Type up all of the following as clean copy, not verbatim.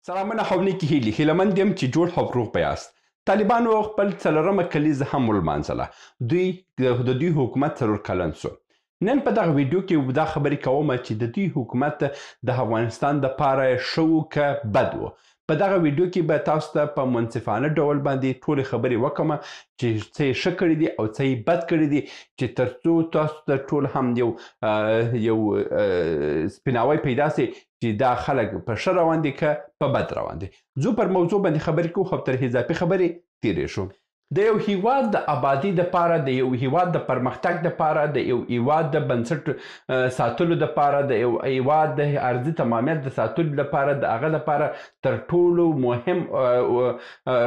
سلامونه او نیکې هیلې هیلهمند یم چې جوړ او روغ به یاست. طالبانو خپل څلورمه کلیزه هم ولمانځله. د دوی حکومت 4 کلن سو. نن په دغه ویډیو کې دا خبرې کوم چې د دوی حکومت د افغانستان دپاره ښه و که بد و. په دغه ویډیو کې به تاسو ته په منصفانه ډول باندې ټولې خبرې وکړم چې څه یې ښه کړي دي او څه یې بد کړي دي، چې تر څو تاسو ته ټول هم یو سپیناوی پیدا سي چې دا خلک په ښه روان دي که په بد روان دي. زه پر موضوع باندې خبرې کوو او تر اضافي خبرې تیرې شو. د یو هیواد د آبادی دپاره، د یو هیواد د پرمختګ دپاره، د یو هیواد د بنسټ ساتلو دپاره، د یو هیواد د ارضي تمامیت د ساتلو دپاره، د هغه دپاره تر ټولو مهم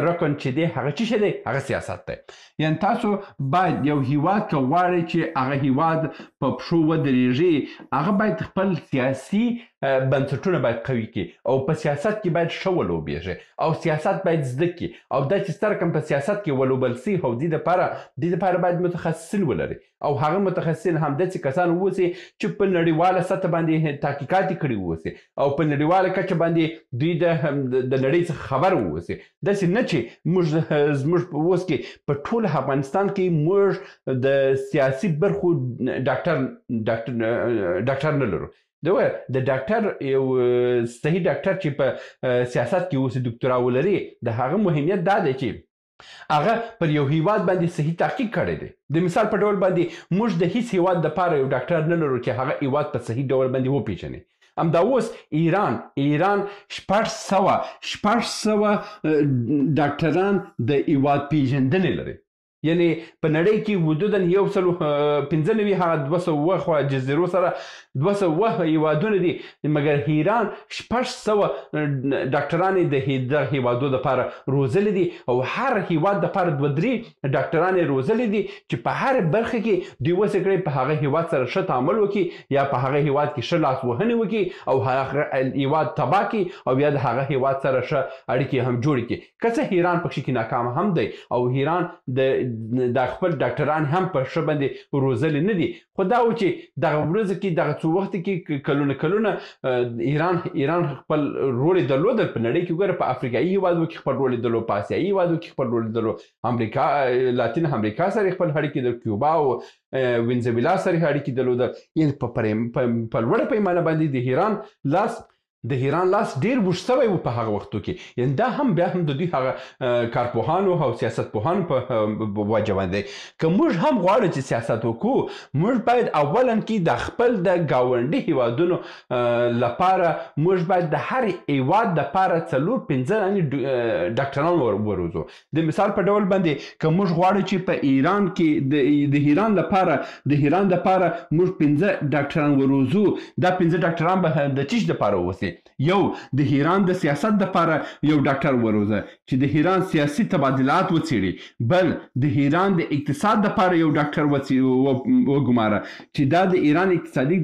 رکن چې دی هغه څه شی دی؟ هغه سیاست دی. یعنې تاسو باید یو هیواد که غواړئ چې هغه هیواد په پښو ودرېږي، هغه باید خپل سیاسي بنسټونه باید قوي کړي او په سیاست کې باید ښه ولوبېږي او سیاست باید زده کړي او دا چې ستر کم په سیاست کې ولوبل سي او دې دپاره باید متخصصین ولري او هغه متخصصین همداسې کسان واوسي چې په نړیواله سطح باندې تحقیقات یې کړي واوسي او په نړیواله کچه باندې دوی د نړۍ څخه خبر واوسي. داسې نه چې زموږ په اوس کې په ټول افغانستان کې موږ د سیاسي برخو ډاکټر نه لرو. د ډاکټر یو صحیح ډاکټر چې په سیاست کې اوسي دکترا ولري، د هغه مهمیت دا دی چې هغه پر یو هیواد باندې صحیح تحقیق کړی دی. د مثال په ډول باندې موږ د هیڅ هیواد دپاره یو ډاکټر نه لرو چې هغه هیواد په صحیح ډول باندې وپېژني. همدا اوس ایران 600 ډاکټران د هیواد پیژندنې لري. یعنی په نړۍ کې حدوداً 195 هغه 200 جزیرو سره 200 هیوادونه دي، مګر ایران 600 ډاکټران د هیوادو دپاره روزلي دي او هر هیواد دپاره 2-3 ډاکټران یې روزلي دي چې په هر برخه کې دوی وسې کړی په هغه هیواد سره ښه تعامل وکړي یا په هغه هیواد کې ښه لاسوهنې وکړي او هغه هیواد تباه کړي او یا د هغه هیواد سره ښه اړیکې هم جوړې کړي. که څه ایران پکښې کې ناکام هم دی او ایران د خپل ډاکټران هم په ښه باندې روزلي نه دي، خو دا و چې دغه ورځو کې دغه څو وخت کې کلونه ایران خپل رول یې درلوده په نړۍ کې. ګوره په افریقایي هیوادو کې خپل رول یې درلود، په اسیایي هیوادو کې خپل رول یې درلود، لاتین امریکا سره خپل اړیکې د کیوبا او وینزویلا سره اړیکې درلوده. یعنې په لوړه پیمانه باندې د ایران لاس ډیر وږ شوی و په هغه وختو کې. یعنې دا هم بیا هم د دوی هغه کارپوهانو او سیاستپوهانو په وجه باندې. که موږ هم غواړو چې سیاست وکړو، موږ باید اولا کې د خپل د ګاونډي هیوادونو لپاره موږ باید د هر هیواد دپاره 4-5 ډاکټران وروزو. د مثال په ډول باندې که موږ غواړو چې په ایران کې د ایران دپاره موږ 5 ډاکټران وروزو، دا 5 ډاکټران به د چیش دپاره اوسي؟ یو د ایران د سیاست دپاره یو ډاکټر وروزه چې د ایران سیاسي تبادلات وڅېړي، بل د ایران د اقتصاد دپاره یو ډاکټر وګماره چې دا د ایران اقتصادي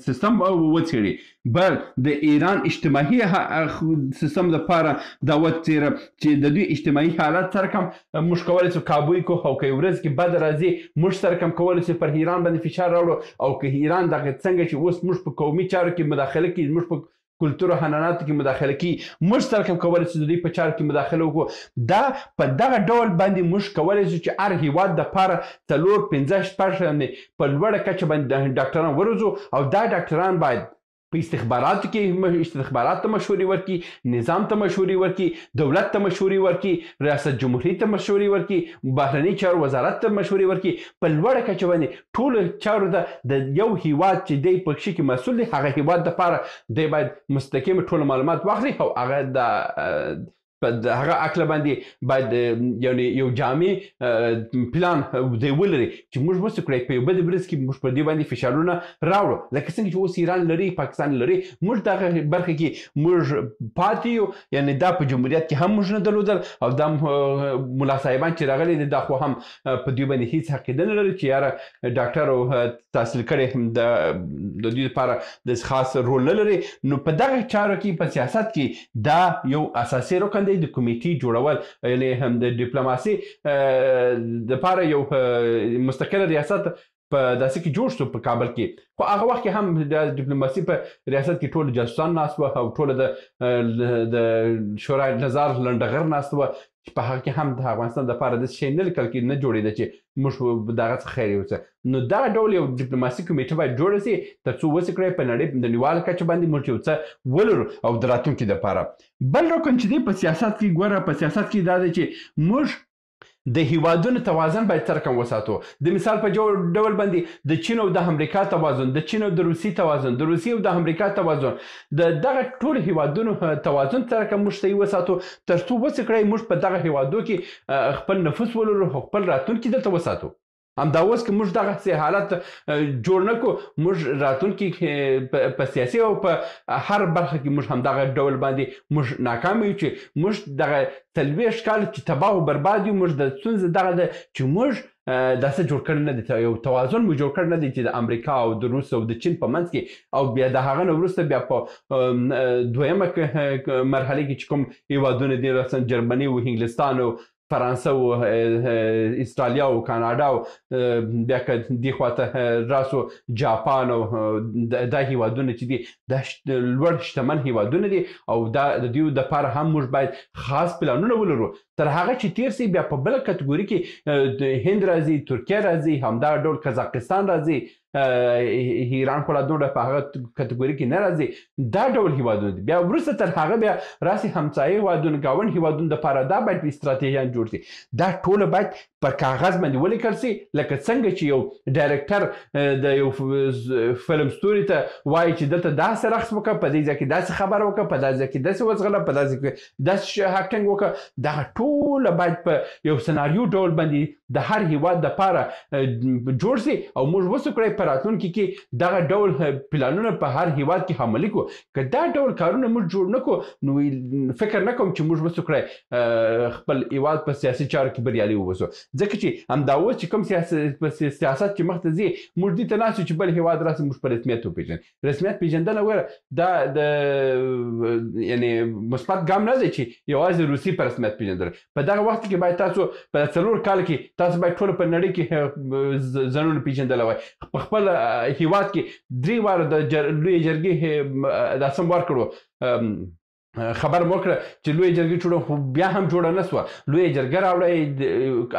سیستم وڅېړي، بل د ایران اجتماعي سیستم دپاره دا وڅېړه چې د دوی اجتماعي حالت سره کم موږ کولی شو کابو کړو او که یو ورځ کې بد راځي موږ سره کم کولی شو پر ایران باندې فشار راوړو او که ایران دغه څنګه چې اوس موږ په قومي چارو کې مداخله کوي، موږ په کلتور او عنعناتو کې مداخله کوي، موږ سره کوم کولی شو د دوی په چارو کې مداخله وکړو. دا په دغه ډول باندې موږ کولی شو چې هر هیواد دپاره 4-5 په لوړه کچه باندې ډاکټران وروزو او دا ډاکټران باید په استخباراتو کې استخبارات ته مشورې ورکړي، نظام ته مشورې ورکړي، دولت ته مشورې ورکړي، ریاست جمهوریت ته مشورې ورکړي، بهرني چارو وزارت ته مشورې ورکړي. په لوړه کچه باندې ټولو چارو ته د یو هیواد چې دی پکښې کې مسؤل دی هغه هیواد دپاره دی باید مستقیم ټول معلومات واخلي او هغه د هغه عقله باندې باید یو جامع پلان دی ولري چې موږ وسو کړی په یو بده ورځ کې موږ په دې باندې فشارونه راوړو، لکه څنګه چې اوس ایران لري، پاکستان لري، موږ دغه برخه کې موږ پاتې یو. یعنې دا په جمهوریت کې هم موږ نه درلودل او دا ملا صاحبان چې راغلي دي دا خو هم په دوی باندې هیڅ عقیده نه لري چې یاره ډاکټر او تحصیل کړی د دوی لپاره د خاص رول نه لري. نو په دغه چارو کې په سیاست کې دا یو اساسي رکن دی، د کمیټې جوړول، یعنې هم د ډیپلوماسي دپاره یو مستقله ریاست په داسې کې جوړ شو په کابل کې خو هغه وخت کې هم د ډیپلوماسي په ریاست کې ټول جاسوسان ناست وو او ټول د شورای نظار لنډغر ناست وو چې په هغه کې هم د افغانستان دپاره داسې شی نه لیکل کې نه جوړېده چې موږ دغه څخه خیر یوسه نو دغه ډول یو ډیپلوماسي کمیټه باید جوړه سي تر څو وڅ کړی په نړۍ د نړیوال کچه باندې موږ یو څه ولرو او د راتلونکي دپاره بل رکن چې دی په سیاست کې ګوره په سیاست کې دا دی چې موږ د هیوادونو توازن باید څرګند وساتو د مثال په ډول باندې د چین او د امریکا توازن د چین او د روسي توازن د روسي او د امریکا توازن د دغه ټول هیوادونو توازن څرګند موږ صحیح وساتو تر څو وڅ کړی موږ په دغه هیوادو کې خپل نفوس ولرو خپل راتلونکي دلته وساتو همدا اوس که موږ دغسې حالت جوړ نه کړو موږ راتلونکي په سیاسي او په هر برخه کې موږ همدغه ډول باندې موږ ناکام یو چې موږ دغه 40 کاله چې تباه او برباد یو موږ د ستونزې دغه ده چې موږ داسې جوړ کړی نه دی یو توازن مو جوړ کړی نه دی چې د امریکا او د روس او د چین په منځ کې او بیا د هغه نه وروسته بیا په دویمه مرحله کې چې کوم هیوادونه دي مثلا جرمني او انګلستان او فرانسه او استرالیا او کاناډا او بیا که دې خواته راسو جاپان او دا هیوادونه چې دي دا لوړ شتمن هیوادونه دي او دا د دوی دپاره هم موږ باید خاص پلانونه ولرو تر هغه چې تیر سي بیا په بله کټګوري کې د هند راځي ترکیه راځي همدغه ډول قزاقستان راځي ایران خو لا دومره په هغه کټګوري کې نه راځي دا ډول هیوادونه دي بیا وروسته تر هغه بیا راسي همسایه هیوادونه ګاونډ هیوادونه دپاره دا باید استراتیژیان جوړ سي دا ټوله باید په کاغذ باندې ولیکل سي لکه څنګه چې یو ډایرکټر د یو فلم ستوري ته وایي چې دلته داسې رقص وکړه په دې ځای کې داسې خبره وکړه په داسې ځای کې داسې وځغله په داسې کې داسې اکټنګ وکړه دغه ټوله باید په یو سناریو ډول باندې د هر هیواد دپاره جوړ سي او موږ وڅ کړی په راتلونکي کې دغه ډول پلانونه په هر هیواد کې عملي کړو که دا ډول کارونه موږ جوړ نه کړو نو فکر نه کوم چې موږ وڅ کړی خپل هیواد په سیاسي چارو کې بریالي ووسو ځکه چې همدا اوس چې کوم سیاست چې مخته ځي موږ دې ته ناست یو چې بل هیواد راسي موږ په رسمیت وپېژنو رسمیت پېژندنه وګوره دا د یعنې مثبت ګام نه دی چې یوازې روسي په رسمیت پېژندل په دغه وخت کې باید تاسو په 4 کال کې تاسو باید ټول په نړۍ کې ځانونه پېژندلی وای په خپل هیواد کې 3 واره د لویې جرګې دا سم ورکړو خبر مو کړه چې لویې جرګې جوړه خو بیا هم جوړه نه سوه لویې جرګه راوړی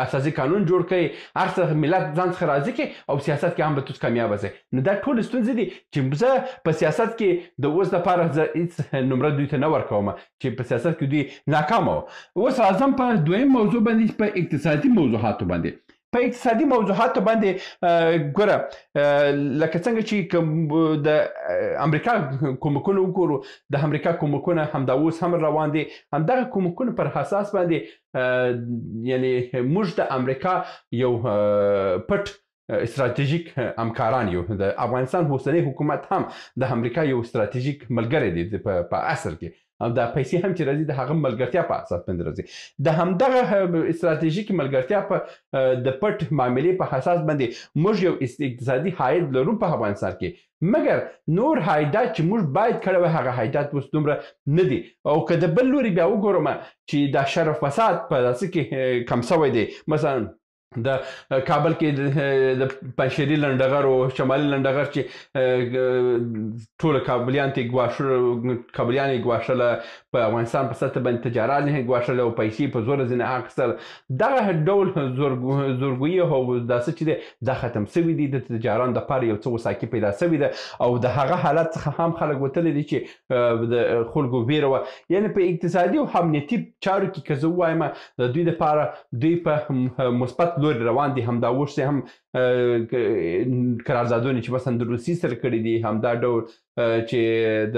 اساسي قانون جوړ کړئ هر څه ملت ځان څخه راضي کړي او سیاست کې هم به تاسو کامیابه سئ نو دا ټولې ستونزې دي چې زه په سیاست کې د اوس دپاره زه هېڅ نمره دوی ته نه ورکوم چې په سیاست کې دوی ناکامه وه اوس راځم په دویم موضوع باندې په اقتصادي موضوعاتو باندې په اقتصادي موضوعاتو باندې ګوره لکه څنګه چې د امریکا کومکونه وګورو د امریکا کومکونه همدا اوس هم روان دي همدغه کومکونه پر اساس باندې یعنی موږ د امریکا یو پټ استراتیژیک همکاران یو د افغانستان اوسنی حکومت هم د امریکا یو استراتیژیک ملګری دی په اصل کې او دا پیسې هم چې راځي د هغه ملګرتیا په اساس باندې راځي د همدغه استراتیژیک ملګرتیا په د پټ معاملې په اساس باندې موږ یو اقتصادي عاید لرو په افغانستان کې مګر نور عایدات چې موږ باید کړی وای هغه عایدات اوس دومره نه دي او که د بل لوري بیا وګورم چې دا شر او فساد په داسې کې کم سوی دی مثلا د کابل کې د پنجشیري لنډغر او شمالي لنډغر چې ټول کابلیان ته کابلیان یې ګواښله په افغانستان په سطح باندې تجارت یې ګواښله او پیسې په زور ځینې اخیستل دغه ډول زورګویي او داسې چې دی دا ختم سوي دي د تجاران دپاره یو څه وساکي پیدا سوي ده او د هغه حالت څخه هم خلک وتلي دي چې د خلکو ویره وه یعنې په اقتصادي او امنیتي چارو کې که زه ووایم د دوی دپاره دوی په مثبت لوري روان دي همدا اوس هم قراردادونه چې مثلا د روسي سره کړي دي همدا ډول چې د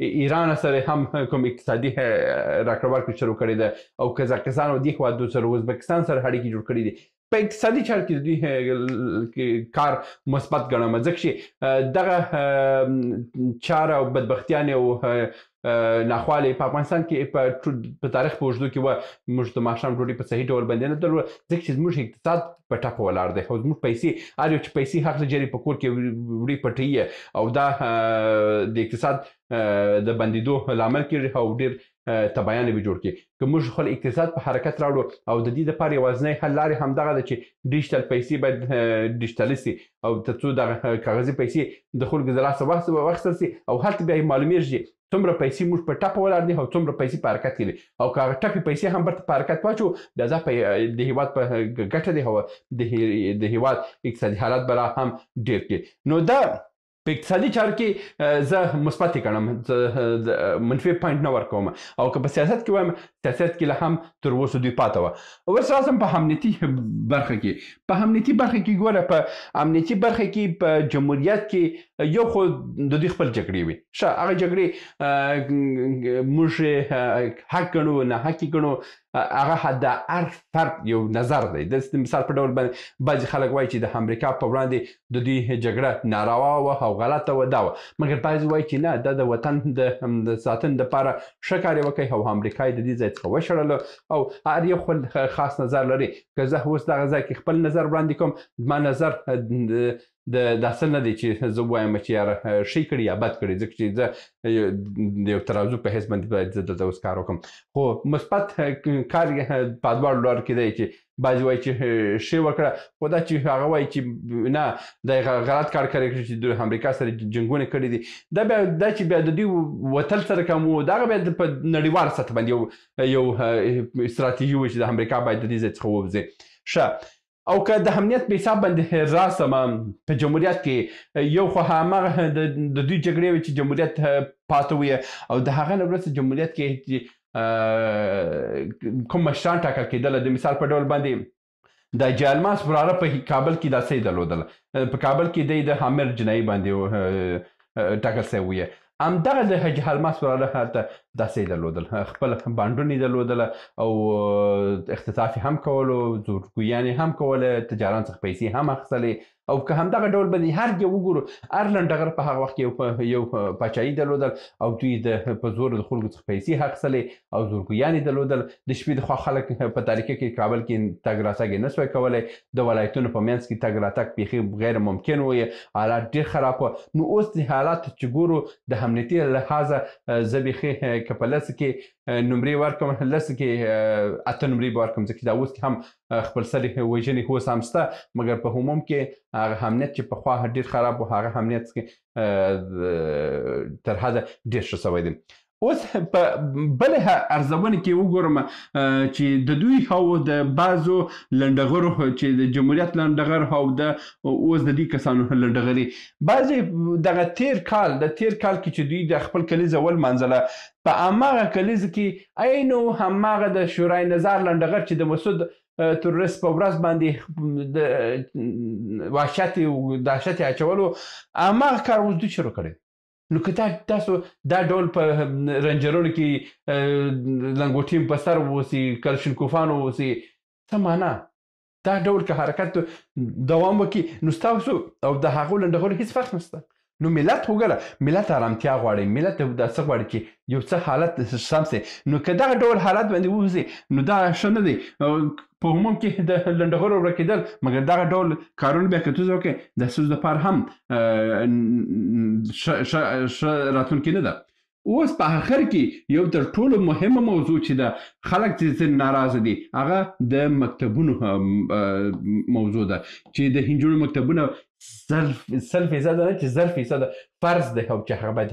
ایران سره هم کوم اقتصادي راکړه ورکړه شروع کړې ده او قزاقستان او دې هېوادو سره ازبکستان سره اړیکې جوړ کړي دي په اقتصادي چارو کې دوی کار مثبت ګڼم ځکه چې دغه چاره او بدبختیانې او ناخوالې په افغانستان کې په تاریخ په اوږدو کې وه موږ د ماښام ډوډۍ په صحیح ډول باندې نه درلوده ځکه چې زموږ اقتصاد په ټپه ولاړ دی او زموږ پیسې هر یو چې پیسې هغه جري په کور کې وړي پټوي او دا د اقتصاد د بندېدو لامل کېږي او ډېر تبعیان به جوړ کړي که موږ خپل اقتصاد په حرکت راوړو او د دې لپاره یوازینی حل لارې همدغه ده چې ډیجیټل پیسې باید ډیجیټلي سي او تر څو دغه کاغذي پیسې د خلکو د لاسه واخیستل سي او هلته بیا معلومیږي څومره پیسې موږ په ټپه ولاړ دي او څومره پیسې په حرکت کې دي او که هغه ټپې پیسې هم برته په حرکت واچو بیا دا د هېواد په ګټه دی او د هېواد اقتصادي حالت به لا هم ډېر کړي نو دا په اقتصادي چارو کې زه مثبت کړم منفي پوینټ نه ورکوم او که په سیاست کې وایم سیاست کې لا هم تر اوسه دوی پاته وه اوس راځم په امنیتي برخه کې په امنیتي برخه کې ګوره په امنیتي برخه کې په جمهوریت کې یو خو د دوی خپل جګړې وي ښه هغه جګړې موږ حق ګڼو ناحقې ګڼو هغه د هر فرد یو نظر دی د مثال په ډول باندې بعضې خلک وایي چې د امریکا په وړاندې د دوی جګړه ناروا وه او غلطه وه دا وه مګر بعضې وایي چې نه دا د وطن د ساتنې دپاره ښه کار یې وکړی او امریکا یې د دې ځای څخه وشړله او هر یو خپل خاص نظر لري که زه اوس دغه ځای کې خپل نظر وړاندې کوم زما نظر داسې نه دی چې زه وایم چې یاره ښه کړي یا بد کړي ځکه چې زه د یو ترازو په حیث باندې باید زه دلته اوس کار وکړم خو مثبت کار په دواړو لارو کې دی چې بعضې وایي چې ښې وکړه خو دا چې هغه وایي چې نه دا غلط کار کړی چې د امریکا سره جنګونه کړي دي دا چې بیا د دوی وتل سره کوم دغه بیا په نړیوال سطح باندې یو استراتیژي وي چې د امریکا باید د دې ځای څخه ووځي ښه او که د امنیت په حساب باندې راسم په جمهوریت کې یو خو هماغه د دوی جګړې وي چې جمهوریت پاته وي او د هغه نه وروسته جمهوریت کې کوم مشران ټاکل کېدله د مثال په ډول باندې د جالماس وراره په کابل کې داسې درلودله په کابل کې دی د حامر جنایي باندې ټاکل شوی وي همدغه د حاجي الماس وراره هلته داسې درلودل خپل بانډونه یې درلودله او اختطاف هم کولو زورګویانې هم کوله تجاران څخه پیسې هم اخیستلې او که همدغه ډول باندې هر یو وګورو هر لنډغر په هغه وخت کې یو پاچاهي درلودل او دوی په زور د خلکو څخه پیسې اخیستلې او زورګویانې درلودل د شپې د خوا خلک په تاریکه کې کابل کې تګ راتګ نه سوی کولی د ولایتونو په منځ کې تګ راتګ بیخي غیر ممکن وي حالات ډېر خراب وه نو اوس د حالات چې ګورو د امنیتي لحاظه زه بیخي که په لسو کې نمرې ورکړم لسو کې 8 نمرې به ورکړم ځکه دا اوس کې هم خپل سرې وژنې اوس هم شته مګر په عموم کې هغه امنیت چې پخوا ډېر خراب و هغه امنیت تر حده ډېر ښه شوی دی اوس په بلې ارزونې کې وګورم چې د دوی او د بعضو لنډغرو چې د جمهوریت لنډغر او د اوس د دې کسانو لنډغري بعضې دغه تیر کال کې چې دوی د خپل کلیزه ولمانځله په هماغه کلیزه کې عینو هماغه د شورای نظار لنډغر چې د مسعود تروریست په ورځ باندې د وحشت اچولو هماغه کار اوس دوی شروع کړی نو که تاسو دا ډول په رنجرونو کې لنګوټیم په سر اوسي کلشنکوفان اوسي څه معنا دا ډول که حرکت دوام وکړي نو ستاسو او د هغو لنډغرو هېڅ فرق نشته نو ملت وګوره ملت ارامتیا غواړي ملت دا څه غواړي چې یو څه حالت سم سي نو که دغه ډول حالت باندې ووځي نو دا ښه نه دی په عموم کې د لنډغرو ورکېدل مګر دغه ډول کارونه بیا که ته وکړې د ستاسو دپاره هم ښه راتلونکې نه ده اوس په آخر کې یو تر ټولو مهمه موضوع چې ده خلک چې ناراضه دي هغه د مکتبونو موضوع ده چې د هنجونو مکتبونه 100% نه چې 0% فرض دی او چې هغه باید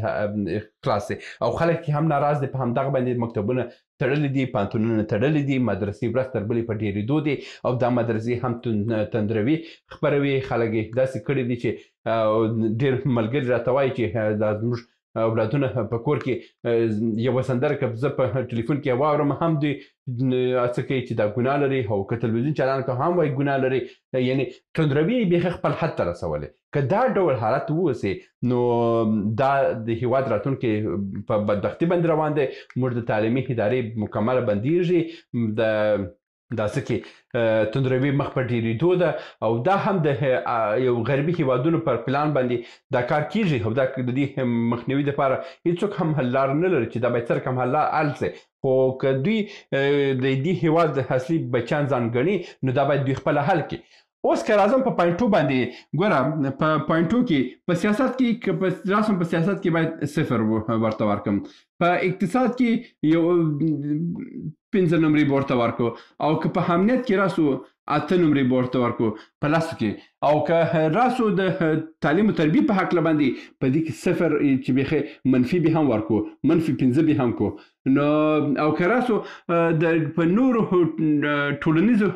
خلاص شي او خلک چې هم ناراض دي په همدغه باندې مکتبونه تړلي دي پانتونونه تړلي دي مدرسې ورځ تر بلې په ډېرېدو دي او دا مدرسې هم تندروي خپروي خلک یې داسې کړي دي چې ډېر ملګري راته وایي چې دا زموږ اولادونه په کور کې یوه سندره که زه په ټلیفون کې واورم هم دوی څه کوي چې دا ګناه لري او که تلویزیون چلان که هم وایي ګناه لري یعنې تندروي یې بیخي خپل حد ته رسولی که دا ډول حالت ووسي نو دا د هېواد راتلونکی په بدبختي باندې روان دی موږ د تعلیمي ادارې مکمله بندیږي د دا څه کې توندروي مخ په ډېرېدو ده او دا هم د یو غربي هیوادونو پر پلان باندې دا کار کیږي او دا د دې مخنیوي دپاره هېڅوک هم حل لار نه لري چې دا باید څرک هم حل سي خو که دوی د دې هیواد اصلي بچیان ځان ګڼي نو دا باید دوی خپله حل کړي اوس که راځم په پوینټو باندې ګوره په پوینټو کې په سیاست کې راسم په سیاست کې باید صفر ورته ورکړم په اقتصاد کې یو 5 نمرې به ورته ورکړو او که په امنیت کې راسو 8 نمرې به ورته ورکړو په لسو کې او که راسو د تعلیم و تربیې په هکله باندې په دې کې صفر چې بیخي منفي به هم ورکړو منفي 15 به هم کو نو او که راسو په نورو ټولنیزو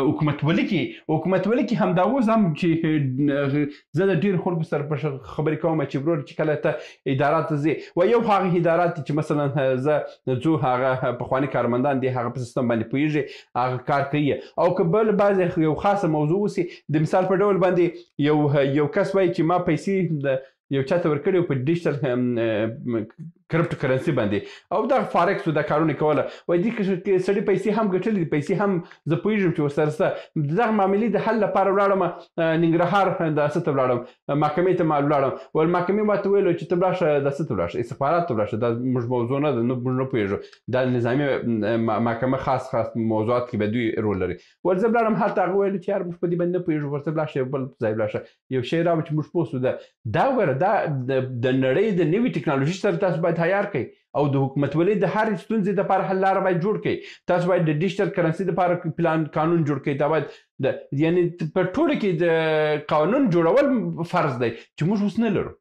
حکومتولي کې هم دا اوس هم چې زه د ډېرو خلکو سره په خبرې کوم چې ورور چې کله ته ادارات ته ځې و یو هغه ادارات چې مثلا زه ځو هغه پخواني کارمندان دي هغه په سیستم باندې پوهېږي هغه کار کوي او که بل بعضې یو خاصه موضوع اوسي د مثال په ډول باندې یو کس وایي چې ما پیسې یو چاته ورکړي په ډیجیټل کرپټو کرنسي باندې او دا فارکس دا کارونه کوله وایي دې کې سړي پیسې هم ګټلې دي پیسې هم زه پوهېږم چې ورسره شته د دغه معاملې د حل لپاره ولاړم ننګرهار د څه ته ولاړم محکمې ته ولاړم ول محکمې ماته ویلو چې ته ولاړ شه د څه ته ولاړ شه استخبارات ته ولاړ شه دا موږ موضوع نه ده موږ نه پوهېږو دا نظامي محکمه خاص موضوعات کې به دوی رول لري ول زه ولاړم هلته هغه ویل چې یار موږ په دې باندې نه پوهېږو ورته ولاړ شه بل ځای ولاړ شه یو شی راوړه چې موږ پوه سو دا وګوره دا د نړۍ د نوي ټکنالوژي سره تاسو باید عیار کړئ او د حکومتولۍ د هرې ستونزې دپاره حل لاره باید جوړ کړئ تاسو باید د ډیجیټل کرنسي دپاره پلان قانون جوړ کړئ دا باید یعنی په ټوله کې د قانون جوړول فرض دی چې موږ اوس نه لرو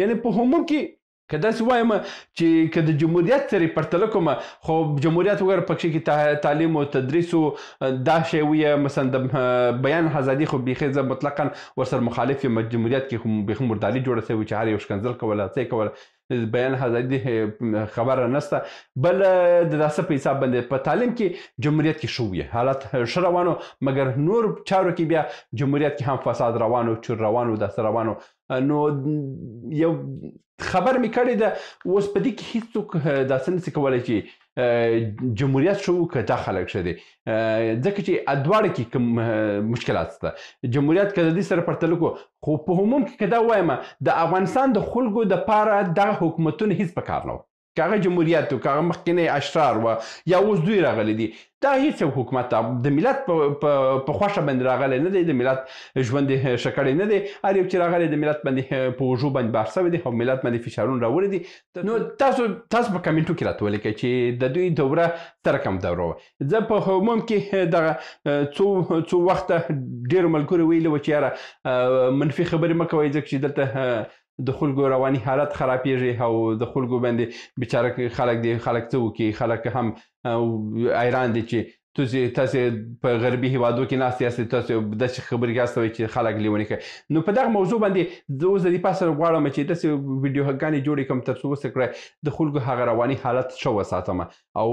یعنی په عموم کې که داسې وایم چې که د جمهوریت سره پرتله کوم خو جمهوریت وګوره پکې کې تعلیم او تدریس دا شی ویه مثلا د بیان ازادي خو بیخي زه مطلقا ورسره مخالف یم جمهوریت کې خو بیخي مردالي جوړه شوې چې هر یو شکنځل کوله څه کوله بیان ازادي خبره نشته بل د داسې په حساب باندې په تعلیم کې جمهوریت کې شو ویه حالت ښه روانو مګر نور چارو کې بیا جمهوریت کې هم فساد روانو چور روانو داسې روانو نو یو خبر می کړی ده اوس په دې کې هیڅوک داسې نشي کولی چې جمهوریت شو که دا خلک شه دي ځکه چې دواړه کې کوم مشکلات شته جمهوریت که د دې سره پرتله کړو خو په عموم کې که دا وایم د افغانستان د خلکو دپاره دغه حکومتونه هیڅ په کار نه و که هغه جمهوریت و که هغه مخکینی اشرار و یا اوس دوی راغلی دي دا هیڅ یو حکومت د ملت په خوښه باندې راغلی نه دی د ملت ژوند یې ښه کړی نه دی هر یو چې راغلی د ملت باندې په اوږو باندې بار شوی دی او ملت باندې فشارونه راوړي دي نو تاسو په کمنټو کې راته ولیکئ چې د دوی دوره سره کوم دوره وه زه په عموم کې دغه څو وخته ډېرو ملګرو ویلي وه چې یاره منفي خبرې مه کوئ ځکه چې دلته د خلکو رواني حالت خرابېږي او د خلکو باندې بیچاره خلک دي خلک څه وکړي خلک هم حیران دي چې تاسو په غربي هیوادو کې ناست یاستئ تاسو داسې خبرې یاستئ چې خلک لیوني کوي نو په دغه موضوع باندې زه اوس د دې پاسه غواړم چې داسې ویډیوګانې جوړې کړم تر څو وسه کړی د خلکو هغه رواني حالت ښه وساتم او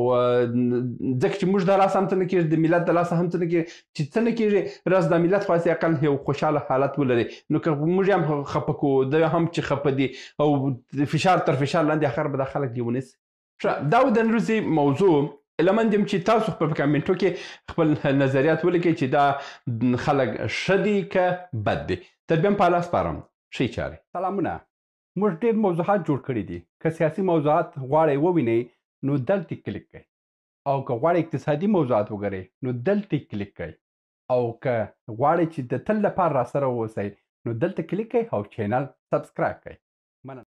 ځکه چې موږ د لاسه هم څه نه کېږي د ملت د لاسه هم څه نه کېږي چې څه نه کېږي راز د ملت خاص اقل یو خوشحاله حالت ولري نو که موږ هم خفه کوو دوی هم چې خفه دي او فشار تر فشار لاندې اخر به دا خلک دې ونیسي دا د نن ورځې موضوع لمن دیم چې تاسو خپل په کمنټو کې خپل نظریات ولیکئ چې دا خلک ښه دي که بد دي تر بیا په الله سپارم ښې چارې سلامونه موږ ډېر موضوعات جوړ کړي دي که سیاسي موضوعات غواړئ ووینئ نو دلته کلیک کړئ او که غواړئ اقتصادي موضوعات وګورئ نو دلته کلیک کړئ او که غواړئ چې د تل لپاره راسره واوسئ نو دلته کلیک کړئ او چینل سبسکرایب کړئ